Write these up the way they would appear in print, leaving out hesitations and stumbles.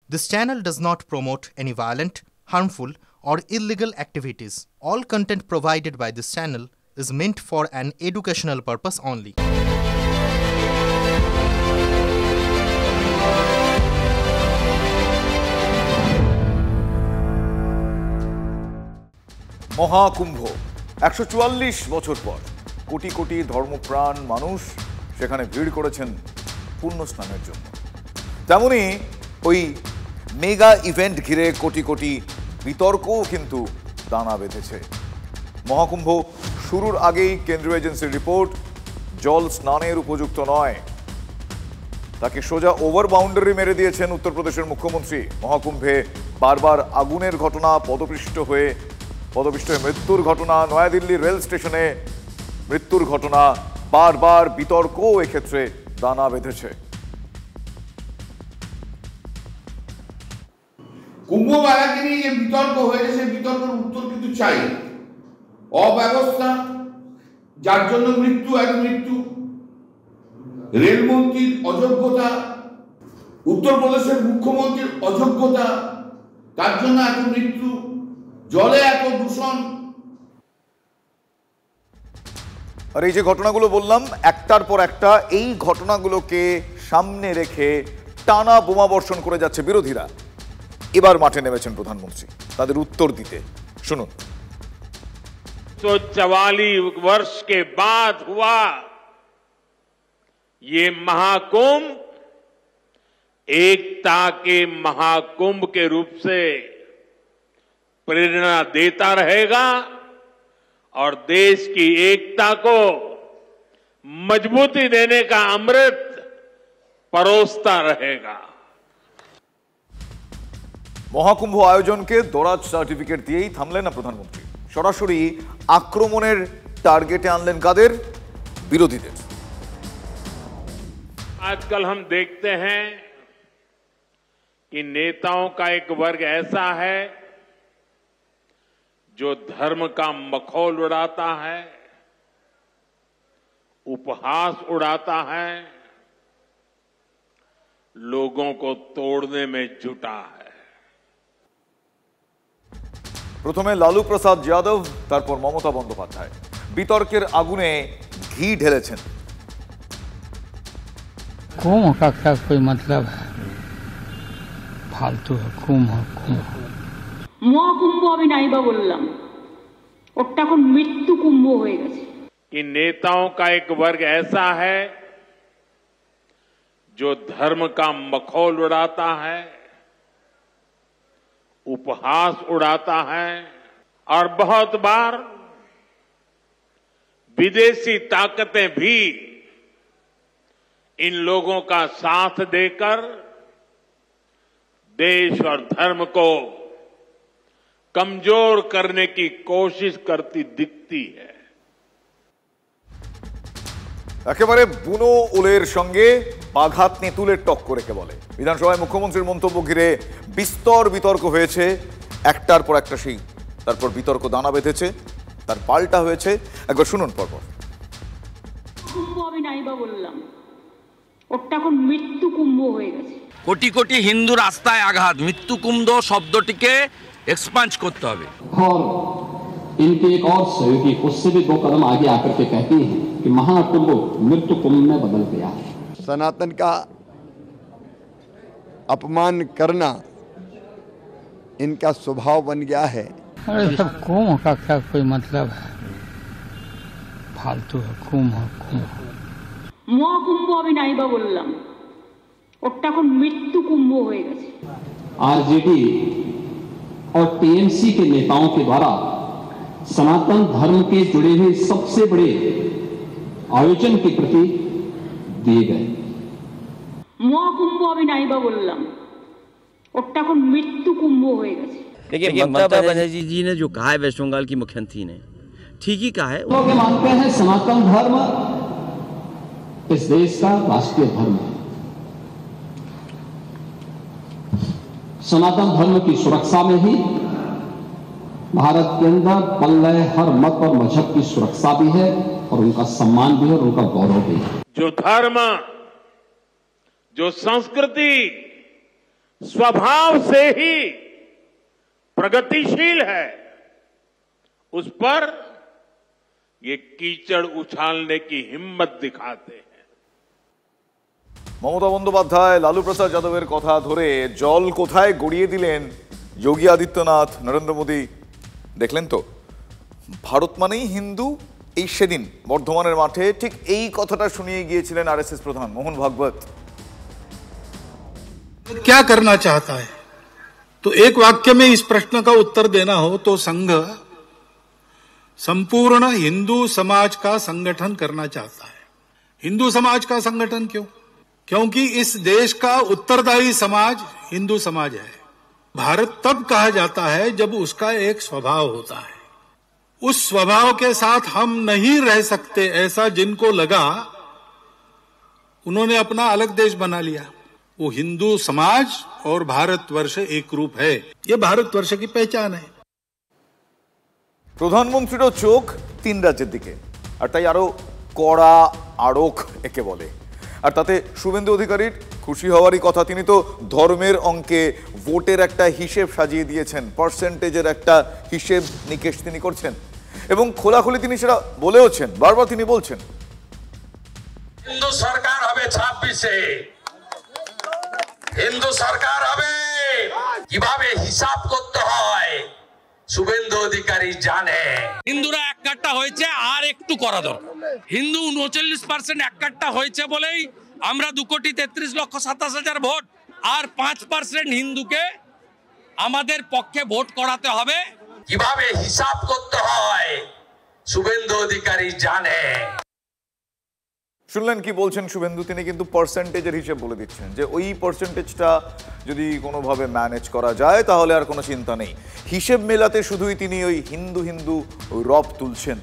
This channel does not promote any violent, harmful, or illegal activities. All content provided by this channel is meant for an educational purpose only. Maha Kumbh ১৪৪ বছর পর কোটি কোটি ধর্মপ্রাণ মানুষ সেখানে ভিড় করেছেন পুণ্য স্নানের জন্য। তেমনি ওই মেগা ইভেন্ট ঘিরে কোটি কোটি বিতর্কও কিন্তু দানা বেঁধেছে। মহাকুম্ভ শুরুর আগেই কেন্দ্রীয় এজেন্সির রিপোর্ট, জল স্নানের উপযুক্ত নয়, তাকে সোজা ওভার বাউন্ডারি মেরে দিয়েছেন উত্তরপ্রদেশের মুখ্যমন্ত্রী। মহাকুম্ভে বারবার আগুনের ঘটনা, পদপিষ্ট হয়ে মৃত্যুর ঘটনা, নয়াদিল্লি রেল স্টেশনে মৃত্যুর ঘটনা, বারবার বিতর্ক এক্ষেত্রে দানা বেঁধেছে। কুম্ভ মেলাকে নিয়ে যে বিতর্ক হয়েছে সেই বিতর্কের উত্তর কিন্তু চাই। অব্যবস্থা, যার জন্য মৃত্যু, রেলমন্ত্রীর অযোগ্যতা, উত্তরপ্রদেশের মুখ্যমন্ত্রীর অযোগ্যতা, তার জন্য এত মৃত্যু, জলে এত দূষণ। আর এই যে ঘটনাগুলো বললাম একটার পর একটা, এই ঘটনাগুলোকে সামনে রেখে টানা বোমা বর্ষণ করে যাচ্ছে বিরোধীরা। এবার মাঠে নেমেছেন প্রধানমন্ত্রী তাদের উত্তর দিতে। শুনুন। 144 वर्ष के बाद हुआ ये महाकुंभ एकता के महाकुंभ के रूप से प्रेरणा देता रहेगा और देश की एकता को मजबूती देने का अमृत परोसता रहेगा। মহাকুম্ভ আয়োজনকে দরাজ সার্টিফিকেট দিয়েই থামলেন না প্রধানমন্ত্রী, সরাসরি আক্রমণের টার্গেটে আনলেন কাদের? বিরোধীদের। आजकल हम देखते हैं कि नेताओं का एक वर्ग ऐसा है जो धर्म का मखौल उड़ाता है, उपहास उड़ाता है, लोगों को तोड़ने में जुटा है। প্রথমে লালু প্রসাদ যাদব, তারপর মমতা বন্দ্যোপাধ্যায় বিতর্কের আগুনে ঘি ঢেলেছেন। कुंभ का क्या कोई मतलब है? फालतू है कुंभ। মহাকুম্ভ আমি নাইবা বললাম, ওটা এখন মৃত্যু কুম্ভ হয়ে গেছে। कि नेताओं का एक वर्ग ऐसा है जो धर्म का मखौल उड़ाता है, उपहास उड़ाता है और बहुत बार विदेशी ताकतें भी इन लोगों का साथ देकर देश और धर्म को कमजोर करने की कोशिश करती दिखती है। একেবারে বুনো উলের সঙ্গে বাঘাত তেঁতুলের টক্কর একে বলে। বিধানসভায় মুখ্যমন্ত্রীর মন্তব্য ঘিরে বিস্তর বিতর্ক হয়েছে, একটার পর একটা সেই তারপর বিতর্ক দানা বেঁধেছে, তার পাল্টা হয়েছে। একবার শুনুন পরপর। কুম্ভ আমি নাইবা বললাম, ওটা এখন মৃত্যু কুম্ভ হয়ে গেছে। কোটি কোটি হিন্দু রাস্তায় আঘাত, মৃত্যু কুম্ভ শব্দটিকে এক্সপান্ড করতে হবে। और इनके एक और सहयोगी उससे भी 2 कदम आगे आकर के कहती हैं कि महाकुंभ मृत्यु कुंभ में बदल गया है। सनातन का अपमान करना इनका स्वभाव बन गया है। अरे सब कुंभ का क्या कोई मतलब है? फालतू है कुंभ। মহাকুম্ভ আমি নাইবা বললাম, ওটা এখন মৃত্যু কুম্ভ হয়ে গেছে। आरजेडी और टीएमसी के नेताओं के द्वारा सनातन धर्म के जुड़े हुए सबसे बड़े आयोजन के प्रति दिए गए। মহাকুম্ভ আমি নাইবা বললাম, ওটা এখন মৃত্যু কুম্ভ হয়ে গেছে। देखिए ममता बनर्जी जी ने जो कहा है वेस्ट बंगाल की मुख्यमंत्री ने ठीक ही कहा है। लोग मानते हैं सनातन धर्म इस देश का राष्ट्रीय धर्म है। सनातन धर्म की सुरक्षा में ही भारत के अंदर पल रहे हर मत और मजहब की सुरक्षा भी है और उनका सम्मान भी है और उनका गौरव भी है। जो धर्म, जो संस्कृति, स्वभाव से ही प्रगतिशील है, उस पर ये कीचड़ उछालने की हिम्मत दिखाते हैं। মমতা বন্দ্যোপাধ্যায় লালু প্রসাদ যাদবের কথা ধরে জল কোথায় গড়িয়ে দিলেন যোগী আদিত্যনাথ, নরেন্দ্র মোদী। দেখলেন তো, ভারত মানেই হিন্দু। এই সেদিন বর্ধমানের মাঠে ঠিক এই কথাটা শুনিয়ে গিয়েছিলেন আরএসএস প্রধান মোহন ভাগবত। क्या करना चाहता है? तो एक वाक्य में इस प्रश्न का उत्तर देना हो तो संघ संपूर्ण हिंदू समाज का संगठन करना चाहता है। हिंदू समाज का संगठन क्यों? क्योंकि इस देश का उत्तरदायी समाज हिंदू समाज है। भारत तब कहा जाता है जब उसका एक स्वभाव होता है। उस स्वभाव के साथ हम नहीं रह सकते, ऐसा जिनको लगा उन्होंने अपना अलग देश बना लिया। वो हिंदू समाज और भारतवर्ष एक रूप है, ये भारतवर्ष की पहचान है। প্রধানমন্ত্রীরও চোখ তিন রাজ্যের দিকে, আর তাই আরো কড়া আড়ক একে বলে। আর তাতে শুভেন্দু অধিকারীর খুশি হওয়ারই কথা। তিনি তো ধর্মের অঙ্কে ভোটের একটা হিসেব সাজিয়ে দিয়েছেন, পার্সেন্টেজের একটা হিসেব নিকেশ তিনি করছেন এবং খোলাখুলি তিনি সেটা বলেওছেন। বারবার তিনি বলছেন হিন্দু সরকার হবে 26-এ, হিন্দু সরকার হবে। কিভাবে হিসাব করতে হয় শুভেন্দু অধিকারী জানে। হিন্দুরা এক কাট্টা হয়েছে, আর একটু করা দরকার। হিন্দু 39% এক কাট্টা হয়েছে বলেই আমরা 2,33,27,000 ভোট, আর 5% হিন্দুকে আমাদের পক্ষে ভোট করাতে হবে। কিভাবে হিসাব করতে হয় শুভেন্দু অধিকারী জানে। শুনলেন কি বলছেন শুভেন্দু? তিনি কিন্তু পার্সেন্টেজের হিসেব বলে দিচ্ছেন যে ওই পার্সেন্টেজটা যদি কোনোভাবে ম্যানেজ করা যায় তাহলে আর কোনো চিন্তা নেই। হিসেব মেলাতে শুধুই তিনি ওই হিন্দু হিন্দু রব তুলছেন।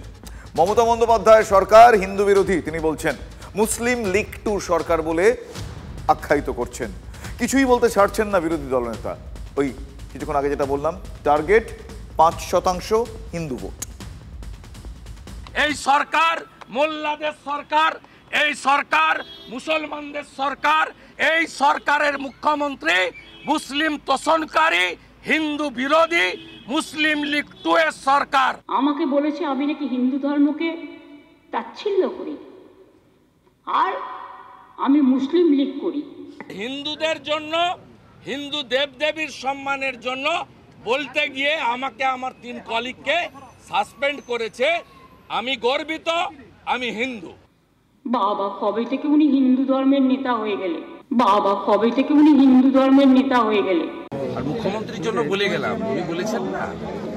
মমতা বন্দ্যোপাধ্যায় সরকার হিন্দু বিরোধী তিনি বলছেন, মুসলিম লীগ টুর সরকার বলে আখ্যায়িত করছেন। কিছুই বলতে ছাড়ছেন না বিরোধী দলনেতা। ওই কিছুক্ষণ আগে যেটা বললাম, টার্গেট 5% হিন্দু ভোট। এই সরকার মোল্লাদের সরকার, এই সরকার মুসলমানদের সরকার, এই সরকারের মুখ্যমন্ত্রী মুসলিম তোষণকারী, হিন্দু বিরোধী, মুসলিম লীগ 2 এর সরকার। আমাকে বলেছে আমি নাকি হিন্দু ধর্মকে তাচ্ছিল্য করি, আর আমি মুসলিম লীগ করি। হিন্দুদের জন্য, হিন্দু দেবদেবীর সম্মানের জন্য বলতে গিয়ে আমাকে আমার 3 কলিগকে সাসপেন্ড করেছে। আমি গর্বিত, আমি হিন্দু। বাবা কবে থেকে উনি হিন্দু ধর্মের নেতা হয়ে গেলে, বাবা কবে থেকে উনি হিন্দু ধর্মের নেতা হয়ে গেলে। আর মুখ্যমন্ত্রীর জন্য বলে গেলাম, উনি বলেছেন না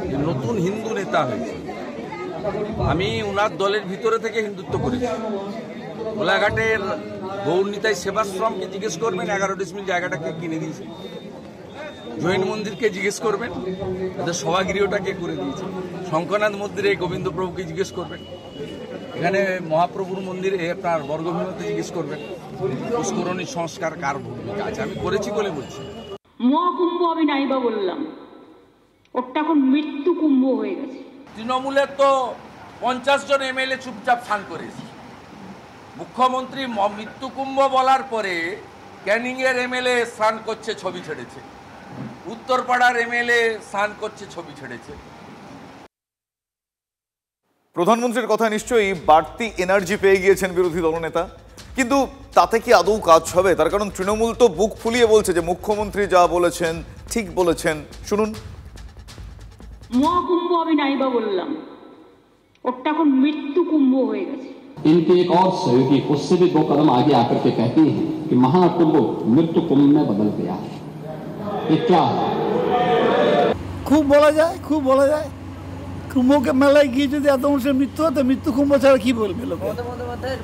যে নতুন হিন্দু নেতা হয়েছে। আমি ওনার দলের ভিতরে থেকে হিন্দুত্ব করেছি। গোলাঘাটের গৌরনীতাই সেবাশ্রমকে জিজ্ঞেস করবেন 11 ডিসমিল জায়গাটাকে কিনে দিয়েছে। জৈন মন্দিরকে জিজ্ঞেস করবেন ওদের সভাগৃহটাকে করে দিয়েছে। শঙ্করনাথ মন্দিরে গোবিন্দপ্রভুকে জিজ্ঞেস করবেন। এখানে মহাপ্রভুর মন্দিরে আপনার বর্গভূমিতে জিজ্ঞেস করবেন। পুষ্করণী সংস্কার কার ভূমিকা আছে, আমি করেছি বলে বলছি। মহাকুম্ভ আমি নাইবা বললাম, ওটা এখন মৃত্যু কুম্ভ হয়ে গেছে। তৃণমূলের তো 50 জন এমএলএ চুপচাপ স্নান করেছে। মুখ্যমন্ত্রী মৃত্যু কুম্ভ বলার পরে ক্যানিং এর এমএলএ স্নান করছে, ছবি ছেড়েছে। উত্তরপাড়ার এমএলএ স্নান করছে, ছবি ছেড়েছে। প্রধানমন্ত্রীর কথা নিশ্চয়ই বাড়তি এনার্জি পেয়ে গিয়েছেন বিরোধী দলনেতা, কিন্তু তাতে কি আদৌ কাজ হবে? তার কারণ তৃণমূল তো বুক ফুলিয়ে বলছে যে মুখ্যমন্ত্রী যা বলেছেন ঠিক বলেছেন। শুনুন। মহাকুম্ভ আমি নাইবা বললাম, ওটা এখন মৃত্যু কুম্ভ হয়ে গেছে। इनके एक और सहयोगी उससे भी 2 कदम आगे आकर के कहते हैं कि महाकुंभ मृत्यु कुंभ में बदल गया है। ये क्या है? খুব বলা যায়, খুব বলা যায়। কুম্ভকে মেলায় গিয়ে যদি এত মানুষের মৃত্যু হয়, তো মৃত্যু কুম্ভ ছাড়া কি বলবে লোকে?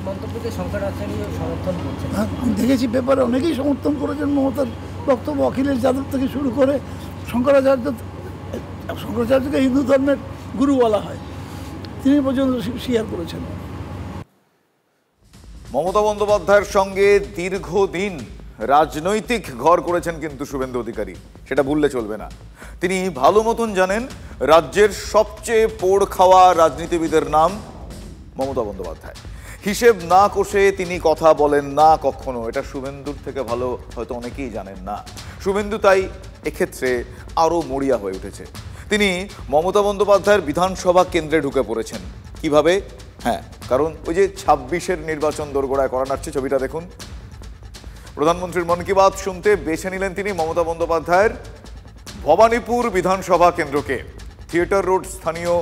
মন্তব্যকে শঙ্করাচার্য সমর্থন করছেন। আমি দেখেছি পেপারে অনেকেই সমর্থন করেছেন মমতার বক্তব্য। অখিলেশ যাদব থেকে শুরু করে শঙ্করাচার্যকে হিন্দু ধর্মের গুরু বলা হয়, তিনি পর্যন্ত স্বীকার করেছেন। মমতা বন্দ্যোপাধ্যায়ের সঙ্গে দীর্ঘদিন রাজনৈতিক ঘর করেছেন কিন্তু শুভেন্দু অধিকারী, সেটা ভুললে চলবে না। তিনি ভালো মতন জানেন রাজ্যের সবচেয়ে পোড় খাওয়া রাজনীতিবিদের নাম মমতা বন্দ্যোপাধ্যায়। হিসেব না কষে তিনি কথা বলেন না কখনো, এটা শুভেন্দুর থেকে ভালো হয়তো অনেকেই জানেন না। শুভেন্দু তাই এক্ষেত্রে আরও মরিয়া হয়ে উঠেছে। তিনি মমতা বন্দ্যোপাধ্যায়ের বিধানসভা কেন্দ্রে ঢুকে পড়েছেন। কিভাবে? হ্যাঁ, কারণ ওই যে 26-এর নির্বাচন দোরগোড়ায় করা নাড়ছে, ছবিটা দেখুন। প্রধানমন্ত্রীর মন কি বাত শুনতে বেছে নিলেন তিনি মমতা বন্দ্যোপাধ্যায়ের ভবানীপুর বিধানসভা কেন্দ্রকে। থিয়েটার রোড স্থানীয়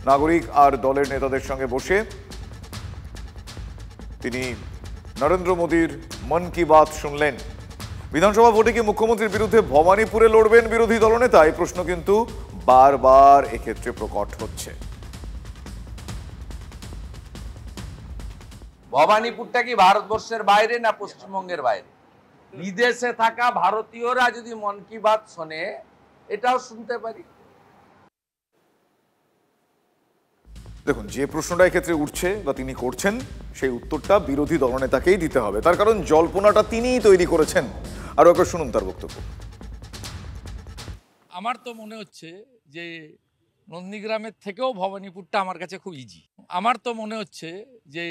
নাগরিক আর দলের নেতাদের সঙ্গে বসে তিনি নরেন্দ্র মোদীর মন কি বাত শুনলেন। বিধানসভা ভোটে কি মুখ্যমন্ত্রীর বিরুদ্ধে ভবানীপুরে লড়বেন বিরোধী দলনেতা? এই প্রশ্ন কিন্তু বারবার এক্ষেত্রে প্রকট হচ্ছে। ভবানীপুরটা কি ভারতবর্ষের বাইরে না পশ্চিমবঙ্গের বাইরে? বিদেশে থাকা ভারতীয়রা যদি মন কি বাত শোনে, এটাও শুনতে পারি। দেখুন, যে প্রশ্নটা এক্ষেত্রে উঠছে বা তিনি করছেন, সেই উত্তরটা বিরোধী দলনেতাকেই দিতে হবে। তার কারণ জল্পনাটা তিনিই তৈরি করেছেন। আরো একবার শুনুন তার বক্তব্য। আমার তো মনে হচ্ছে যে নন্দীগ্রামের থেকেও ভবানীপুরটা আমার কাছে খুব ইজি। আমার তো মনে হচ্ছে যে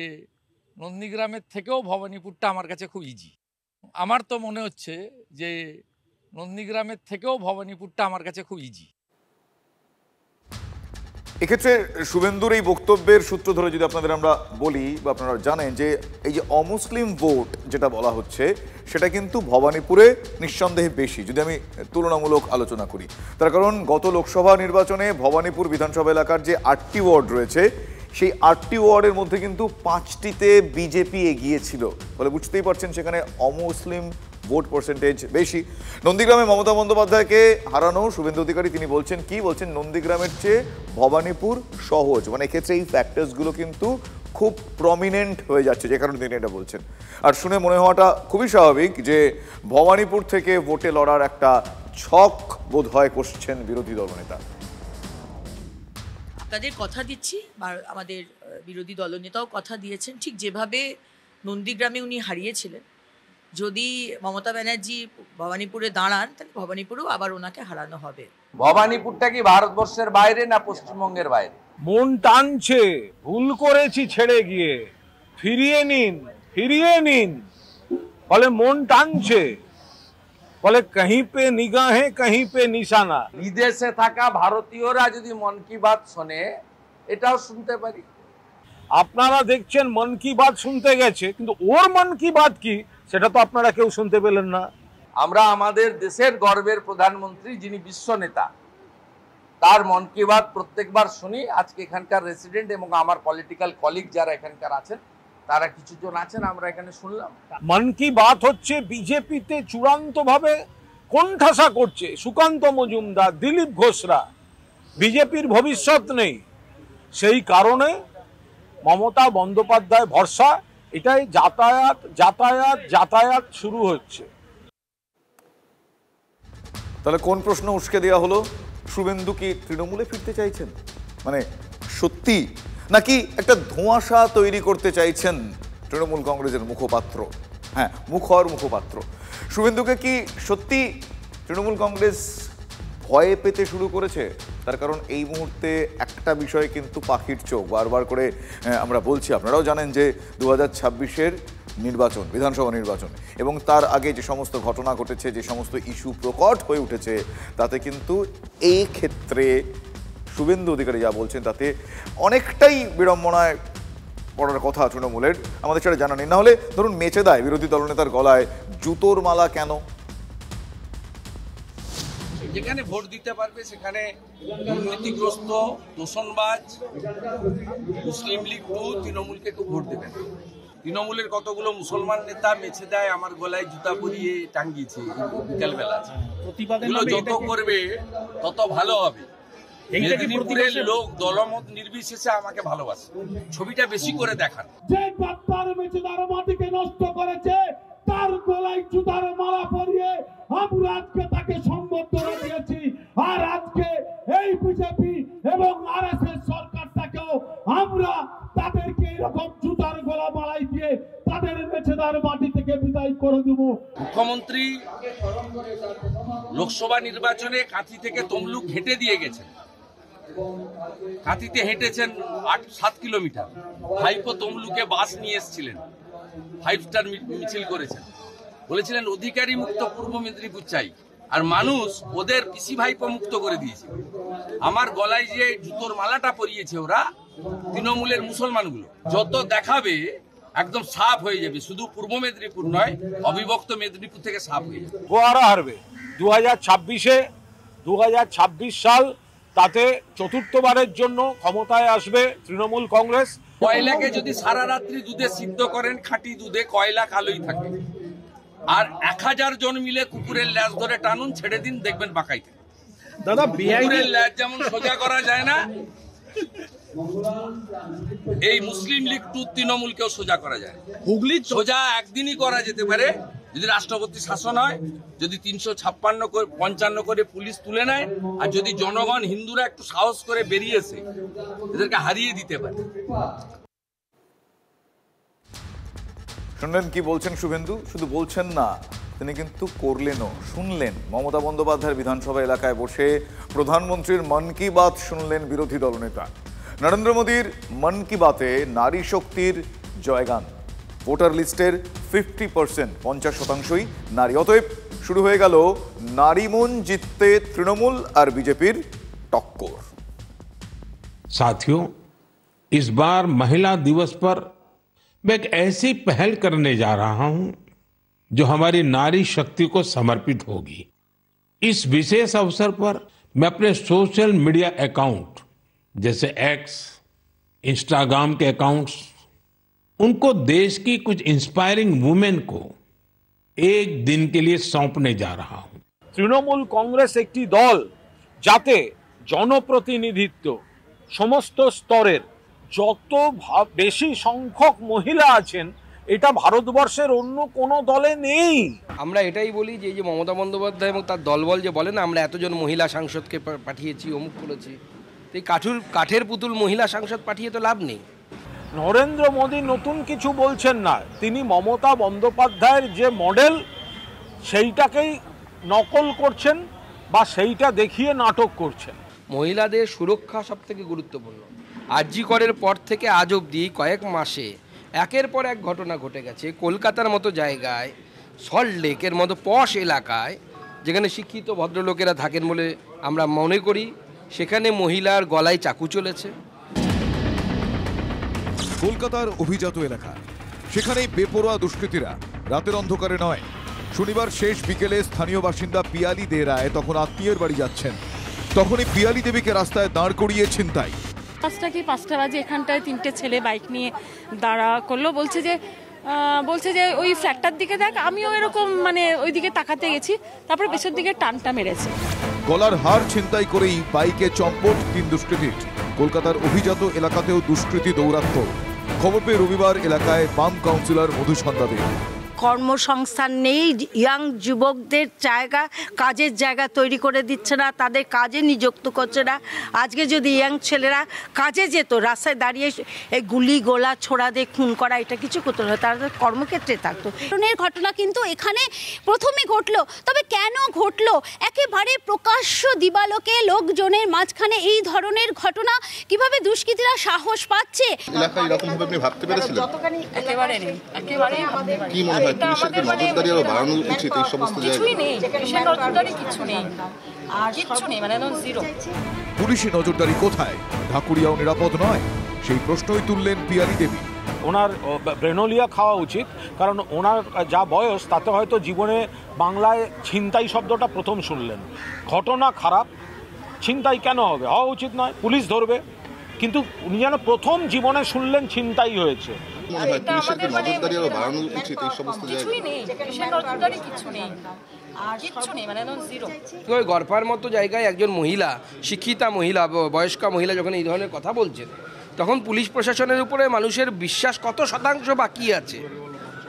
নন্দীগ্রামের থেকেও ভবানীপুরটা আমার কাছে খুব ইজি। আমার তো মনে হচ্ছে যে নন্দীগ্রামের থেকেও ভবানীপুরটা আমার কাছে খুব ইজি। এক্ষেত্রে শুভেন্দুর এই বক্তব্যের সূত্র ধরে যদি আপনাদের আমরা বলি বা আপনারা জানেন যে এই যে অমুসলিম ভোট যেটা বলা হচ্ছে, সেটা কিন্তু ভবানীপুরে নিঃসন্দেহে বেশি, যদি আমি তুলনামূলক আলোচনা করি। তার কারণ গত লোকসভা নির্বাচনে ভবানীপুর বিধানসভা এলাকার যে 8টি ওয়ার্ড রয়েছে, সেই 8টি ওয়ার্ডের মধ্যে কিন্তু 5টিতে বিজেপি এগিয়েছিল। ফলে বুঝতেই পারছেন সেখানে অমুসলিম ভোট পার্সেন্টেজ বেশি। নন্দীগ্রামে মমতা বন্দ্যোপাধ্যায়কে হারানো শুভেন্দু অধিকারী তিনি বলছেন কি বলছেন, নন্দীগ্রামের চেয়ে ভবানীপুর সহজ। মানে এক্ষেত্রে এই ফ্যাক্টরসগুলো কিন্তু খুব প্রমিনেন্ট হয়ে যাচ্ছে, যে কারণে তিনি এটা বলছেন। আর শুনে মনে হওয়াটা খুবই স্বাভাবিক যে ভবানীপুর থেকে ভোটে লড়ার একটা ছক বোধ হয় কষছেন বিরোধী দলনেতা। আপনাদের কথা দিচ্ছি, আমাদের বিরোধী দলনেতাও কথা দিয়েছেন, ঠিক যেভাবে নন্দীগ্রামে উনি হারিয়েছিলেন, যদি মমতা ব্যানার্জি ভবানীপুরে দাঁড়ান তাহলে ভবানীপুরেও আবার ওনাকে হারানো হবে। ভবানীপুরটা কি ভারতবর্ষের বাইরে না পশ্চিমবঙ্গের বাইরে? মন টানছে, ভুল করেছি ছেড়ে গিয়ে, ফিরিয়ে নিন, ফিরিয়ে নিন। বলে মন টানছে, বলে কहीं पे निगाहें कहीं पे निशाना। বিদেশে থাকা ভারতীয়রা যদি মন কি বাত শোনে, এটাও শুনতে পারি। আপনারা দেখছেন মন কি বাত শুনতে গেছে, কিন্তু ওর মন কি বাত কি সেটা তো আপনারা কেউ শুনতে পেলেন না। আমরা আমাদের দেশের গর্বের প্রধানমন্ত্রী যিনি বিশ্ব নেতা, তার মন কি বাত প্রত্যেকবার শুনি। আজকে এখানকার রেসিডেন্ট এবং আমার পলিটিক্যাল কলিগ যারা এখানকার আছেন, তারা কিছুজন আছেন, আমরা এখানে শুনলাম। মন কি বাত হচ্ছে বিজেপিতে চূড়ান্তভাবে কোণঠাসা করছে সুকান্ত মজুমদার, দিলীপ ঘোষরা। বিজেপির ভবিষ্যৎ নেই, সেই কারণে মমতা বন্দ্যোপাধ্যায় ভরসা। এটাই যাতায়াত যাতায়াত যাতায়াত শুরু হচ্ছে। তাহলে কোন প্রশ্ন উস্কে দেওয়া হলো? শুভেন্দু কি তৃণমূলে ফিরতে চাইছেন? মানে সত্যি, নাকি একটা ধোঁয়াশা তৈরি করতে চাইছেন তৃণমূল কংগ্রেসের মুখপাত্র? হ্যাঁ, মুখর মুখপাত্র। শুভেন্দুকে কি সত্যি তৃণমূল কংগ্রেস ভয়ে পেতে শুরু করেছে? তার কারণ এই মুহূর্তে একটা বিষয় কিন্তু পাখির চোখ, বারবার করে আমরা বলছি, আপনারাও জানেন যে 2026-এর নির্বাচন, বিধানসভা নির্বাচন, এবং তার আগে যে সমস্ত ঘটনা ঘটেছে, যে সমস্ত ইস্যু প্রকট হয়ে উঠেছে, তাতে কিন্তু এই ক্ষেত্রে শুভেন্দু অধিকারী যা বলছেন তাতে অনেকটাই বিড়ম্বনায় পড়ার কথা তৃণমূলের। আমাদের সেটা জানা নেই। না হলে ধরুন মেচে দেয় বিরোধী দলনেতার গলায় জুতোর মালা কেন? যেখানে ভোট দিতে পারবে সেখানে দুর্নীতিগ্রস্ত, দূষণবাজ মুসলিম লীগ তৃণমূলকে একটু ভোট দেবে। তৃণমূলের কতগুলো মুসলমান নেতা মেছে দেয় আমার গলায় জুতা পরিয়ে টাঙ্গিয়েছে বিকালবেলা। যত করবে তত ভালো হবে। মেদিনীপুরের লোক দলমত নির্বিশেষে আমাকে ভালোবাসে। ছবিটা বেশি করে দেখান। যে বাপ্পার মেছেদার মাটিকে নষ্ট করেছে, তার গলায় জুতার মালা পরিয়ে আমরা আজকে তাকে সম্বর্ধনা দিয়েছি। আর আজকে এই বিজেপি এবং আরএসএস সরকারটাকেও আমরা তাদেরকে এরকম জুতার গলা মালাই দিয়ে তাদের মেছেদার মাটি থেকে বিদায় করে দেব। মুখ্যমন্ত্রী লোকসভা নির্বাচনে কাঁথি থেকে তমলুক হেঁটে দিয়ে গেছেন। কাঁথিতে হেঁটেছেন 8-7 কিলোমিটার। ভাইপো তমলুকে বাস নিয়ে এসেছিলেন, 5 স্টার মিছিল করেছেন, বলেছিলেন অধিকারী মুক্ত পূর্ব মেদিনীপুর চাই। আর মানুষ ওদের পিসি ভাইপো মুক্ত করে দিয়েছে। আমার গলায় যে জুতোর মালাটা পরিয়েছে ওরা তৃণমূলের মুসলমানগুলো, যত দেখাবে একদম সাফ হয়ে যাবে। শুধু পূর্ব মেদিনীপুর নয়, অবিভক্ত মেদিনীপুর থেকে সাফ হয়ে যাবে। গোয়ারা হারবে 2026 সাল, তাতে চতুর্থবারের জন্য ক্ষমতায় আসবে তৃণমূল কংগ্রেস। কয়লাকে যদি সারা রাত্রি দুধে সিদ্ধ করেন, খাঁটি দুধে কয়লা কালোই থাকে। আর 1000 জন মিলে কুকুরের ল্যাজ ধরে টানুন, ছেড়ে দিন, দেখবেন বাঁকাই থাকে। দাদা, কুকুরের ল্যাজ যেমন সোজা করা যায় না, এই মুসলিম লীগ টু তৃণমূলকেও সোজা করা যায়। হুগলি সোজা একদিনই করা যেতে পারে যদি রাষ্ট্রপতি শাসন হয়, যদি 355 করে পুলিশ তুলে নেয়, আর যদি জনগণ হিন্দুরা একটু সাহস করে বেরিয়েছে, এদেরকে হারিয়ে দিতে পারে। শুনলেন কি বলছেন শুভেন্দু? শুধু বলছেন না, তিনি কিন্তু করলেনও। শুনলেন মমতা বন্দ্যোপাধ্যায়ের বিধানসভা এলাকায় বসে প্রধানমন্ত্রীর মন কি বাত শুনলেন বিরোধী দলনেতা। নরেন্দ্র মোদীর মন কি বাতে নারী শক্তির জয়গান। ভোটার লিস্টের 50%, 50%ই নারী। অতএব শুরু হয়ে গেল নারী মন জিততে তৃণমূল আর বিজেপির টক্কর। साथियों, इस बार महिला दिवस पर मैं एक ऐसी पहल करने जा रहा हूं जो हमारी नारी शक्ति को समर्पित होगी। इस विशेष अवसर पर मैं अपने सोशल मीडिया अकाउंट जैसे एक्स, इंस्टाग्राम के अकाउंट्स, उनको देश की कुछ इंस्पायरिंग वुमेन को एक दिन के लिए सौंपने जा रहा हूं। তৃণমূল কংগ্রেস একটি দল যাতে জনপ্রতিনিধিত্ব সমস্ত স্তরের যত বেশি সংখ্যক মহিলা আছেন, এটা ভারতবর্ষের অন্য কোনো দলে নেই। আমরা এটাই বলি যে এই যে মমতা বন্দ্যোপাধ্যায় এবং তার দলবল যে বলে না আমরা এতজন মহিলা সাংসদকে পাঠিয়েছি, অমুক করেছি, এই কাঠের পুতুল মহিলা সাংসদ পাঠিয়ে তো লাভ নেই। নরেন্দ্র মোদী নতুন কিছু বলছেন না, তিনি মমতা বন্দ্যোপাধ্যায়ের যে মডেল সেইটাকেই নকল করছেন বা সেইটা দেখিয়ে নাটক করছেন। মহিলাদের সুরক্ষা সবথেকে গুরুত্বপূর্ণ। আরজি করের পর থেকে আজ অবধি কয়েক মাসে একের পর এক ঘটনা ঘটে গেছে। কলকাতার মতো জায়গায়, সল্ট লেকের মতো পশ এলাকায়, যেখানে শিক্ষিত ভদ্রলোকেরা থাকেন বলে আমরা মনে করি, সেখানে মহিলার গলায় চাকু চলেছে। কলকাতার অভিজাত এলাকা, সেখানেই বেপরোয়া দুষ্কৃতীরা রাতের অন্ধকারে নয়, শনিবার শেষ বিকেলে স্থানীয় বাসিন্দা পিয়ালি দে রায় তখন আত্মীয়ের বাড়ি যাচ্ছেন, তখনই পিয়ালি দেবীকে রাস্তায় দাঁড় করিয়ে ছিনতাই। 5টা বাজে এখানটায় 3টে ছেলে বাইক নিয়ে দাঁড়া করলো, বলছে যে ওই ফ্ল্যাটটার দিকে দেখ। আমিও এরকম ওই দিকে তাকাতে গেছি, তারপর পেছন দিকে টানটা মেরেছে। গলার হার ছিনতাই করেই বাইকে চম্পট 3 দুষ্কৃতীর। কলকাতার অভিজাত এলাকাতেও দুষ্কৃতী দৌরাত্ম্য। খবর পেয়ে রবিবার এলাকায় বাম কাউন্সিলর মধুসন্ধ্যা দে। কর্মসংস্থান নেই, ইয়াং যুবকদের কাজের জায়গা তৈরি করে দিচ্ছে না, তাদের কাজে নিযুক্ত করছে না। আজকে যদি ইয়াং ছেলেরা কাজে যেত, রাস্তায় দাঁড়িয়ে এই গুলি গোলা ছোড়া দিয়ে খুন করা এটা কিছু করতো না, তারা কর্মক্ষেত্রে থাকতো। ঘটনা কিন্তু এখানে প্রথমে ঘটলো, তবে কেন ঘটলো? একেবারে প্রকাশ্য দিবালোকে লোকজনের মাঝখানে এই ধরনের ঘটনা, কিভাবে দুষ্কৃতীরা সাহস পাচ্ছে? এলাকায় এরকম ভাবে আপনি ভাবতে পেরেছিলেন? একেবারে নেই, একেবারে কি মনে হয় পুলিশের কি নজরদারি আরো বাড়ানো উচিত এই সমস্ত জায়গায়? কিছুই নেই, পুলিশের নজরদারি কিছু নেই, কিচ্ছু নেই, জিরো। পুলিশি নজরদারি কোথায়? ঢাকুরিয়াও নিরাপদ নয়, সেই প্রশ্নই তুললেন পিয়ালি দেবী। ওনার ব্রেনোলিয়া খাওয়া উচিত, কারণ ওনার যা বয়স তাতে হয়তো জীবনে বাংলায় ছিনতাই শব্দটা প্রথম শুনলেন। ঘটনা খারাপ, ছিনতাই কেন হবে? হওয়া উচিত নয়, পুলিশ ধরবে, কিন্তু উনি যেন প্রথম জীবনে শুনলেন ছিনতাই হয়েছে। পুলিশের কি নজরদারি আরো বাড়ানো উচিত এই সমস্ত জায়গায়? কিছুই নেই, পুলিশের নজরদারি কিছু নেই, কিচ্ছু নেই, জিরো। গড়পার মতো জায়গায় একজন মহিলা, শিক্ষিতা মহিলা, বয়স্কা মহিলা যখন এই ধরনের কথা বলছেন, তখন পুলিশ প্রশাসনের উপরে মানুষের বিশ্বাস কত শতাংশ বাকি আছে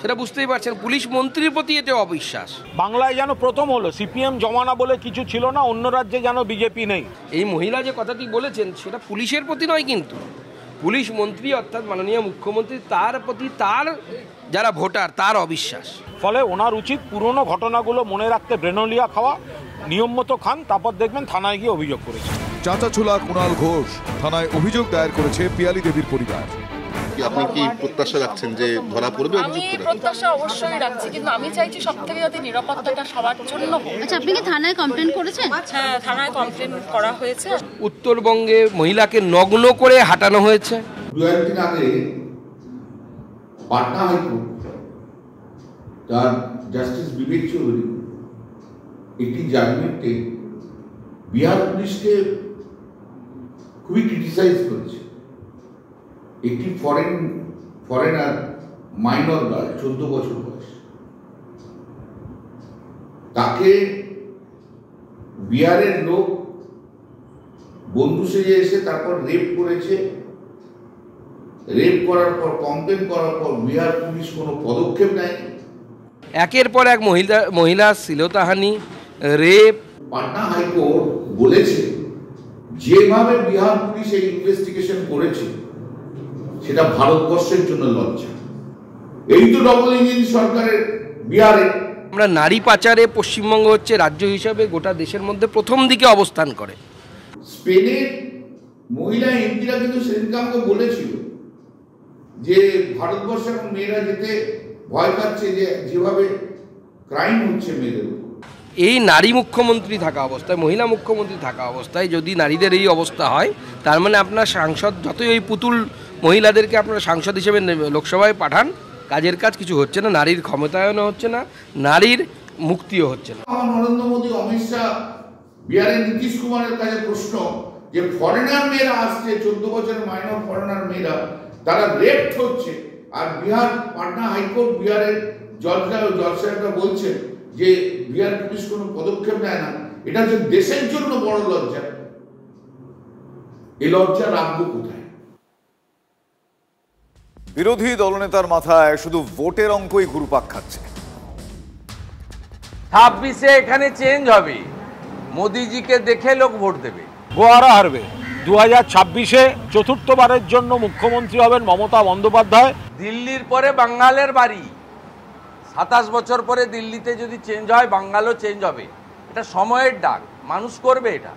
সেটা বুঝতেই পারছেন। পুলিশ মন্ত্রীর প্রতি এতে অবিশ্বাস। বাংলায় যেন প্রথম হলো, সিপিএম জমানা বলে কিছু ছিল না, অন্য রাজ্যে যেন বিজেপি নেই। এই মহিলা যে কথাটি বলেছেন সেটা পুলিশের প্রতি নয়, কিন্তু পুলিশ মন্ত্রী অর্থাৎ মাননীয় মুখ্যমন্ত্রী, তার প্রতি তার যারা ভোটার তার অবিশ্বাস। ফলে ওনার উচিত পুরনো ঘটনাগুলো মনে রাখতে ব্রেনোলিয়া খাওয়া, নিয়ম মতো খান, তারপর দেখবেন থানায় গিয়ে অভিযোগ করেছে। চাঁচাছোলা কুণাল ঘোষ থানায় অভিযোগ দায়ের করেছে পিয়ালি দেবীর পরিবার। আপনি কি প্রত্যাশা রাখছেন যে ধরা পড়বে? আমি প্রত্যাশা অবশ্যই রাখছি, কিন্তু আমি চাইছি সবথেকে যাতে নিরাপত্তাটা সবার জন্য হোক। আচ্ছা, আপনি কি থানায় কমপ্লেন করেছেন? হ্যাঁ, থানায় কমপ্লেন করা হয়েছে। উত্তরবঙ্গে মহিলাকে নগ্ন করে হাঁটানো হয়েছে। 2 দিন আগে পাটনা হাইকোর্ট তার জাস্টিস বিবেক চৌধুরী একটি জাজমেন্টে বিহার পুলিশকে খুবই ক্রিটিসাইজ করেছে। একটি ফরেনার মাইনর গার্ল, 14 বছর বয়স, তাকে বিহারের লোক বন্ধু সেজে এসে তারপর রেপ করেছে। রেপ করার পর, কমপ্লেন করার পর বিহার পুলিশ কোনো পদক্ষেপ নেয়নি। একের পর এক মহিলা শ্লীলতাহানি, রেপ। পাটনা হাইকোর্ট বলেছে যেভাবে বিহার পুলিশ এই ইনভেস্টিগেশন করেছে সেটা ভারতবর্ষের জন্য লজ্জা। এই তো ডবল ইঞ্জিন সরকারের বিহারে। আমরা নারী পাচারে পশ্চিমবঙ্গ হচ্ছে রাজ্য হিসাবে গোটা দেশের মধ্যে প্রথম দিকে অবস্থান করে। স্পেনের মহিলা এমপিরা কিন্তু সেদিনকে আমাকে বলেছিল যে ভারতবর্ষে এখন মেয়েরা যেতে ভয় পাচ্ছে, যে যেভাবে ক্রাইম হচ্ছে মেয়েদের। এই নারী মুখ্যমন্ত্রী থাকা অবস্থায়, মহিলা মুখ্যমন্ত্রী থাকা অবস্থায় যদি নারীদের এই অবস্থা হয়, তার মানে আপনার সাংসদ যতই ওই পুতুল মহিলাদেরকে আপনারা সাংসদ হিসেবে লোকসভায় পাঠান, কাজের কাজ কিছু হচ্ছে না, নারীর ক্ষমতায়নও হচ্ছে না, নারীর মুক্তিও হচ্ছে না। নরেন্দ্র মোদী, অমিত শাহ, বিহারের নীতিশ কুমারের কাছে প্রশ্ন যে ফরেনার মেয়েরা আসছে, 14 বছরের মাইনর ফরেনার মেয়েরা, তারা রেপ হচ্ছে, আর বিহার পাটনা হাইকোর্ট বিহারের জজ সাহেবরা বলছেন যে বিহার পুলিশ কোনো পদক্ষেপ নেয় না। এটা হচ্ছে দেশের জন্য বড় লজ্জা। এই লজ্জা রাখবো কোথায়? বিরোধী দলনেতার মাথায় শুধু ভোটের অঙ্কই ঘুরপাক খাচ্ছে। 26-এ এখানে চেঞ্জ হবে, মোদিজিকে দেখে লোক ভোট দেবে। গোয়ারা হারবে। 2026-এ চতুর্থবারের জন্য মুখ্যমন্ত্রী হবেন মমতা বন্দ্যোপাধ্যায়। দিল্লির পরে বাঙ্গালের বাড়ি। 27 বছর পরে দিল্লিতে যদি চেঞ্জ হয়, বাঙ্গালও চেঞ্জ হবে। এটা সময়ের ডাক, মানুষ করবে এটা।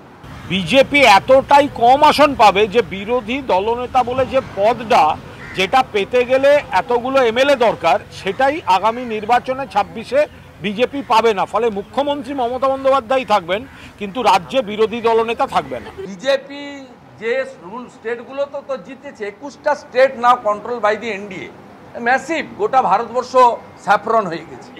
বিজেপি এতটাই কম আসন পাবে যে বিরোধী দলনেতা বলে যে পদটা, যেটা পেতে গেলে এতগুলো এমএলএ দরকার, সেটাই আগামী নির্বাচনে 26-এ বিজেপি পাবে না। ফলে মুখ্যমন্ত্রী মমতা বন্দ্যোপাধ্যায় থাকবেন, কিন্তু রাজ্যে বিরোধী দলনেতা থাকবে না। বিজেপি যে রুল স্টেটগুলো তো জিতেছে, 21টা state now control by the NDA. Massive, গোটা ভারতবর্ষ স্যাফরন হয়ে গেছে।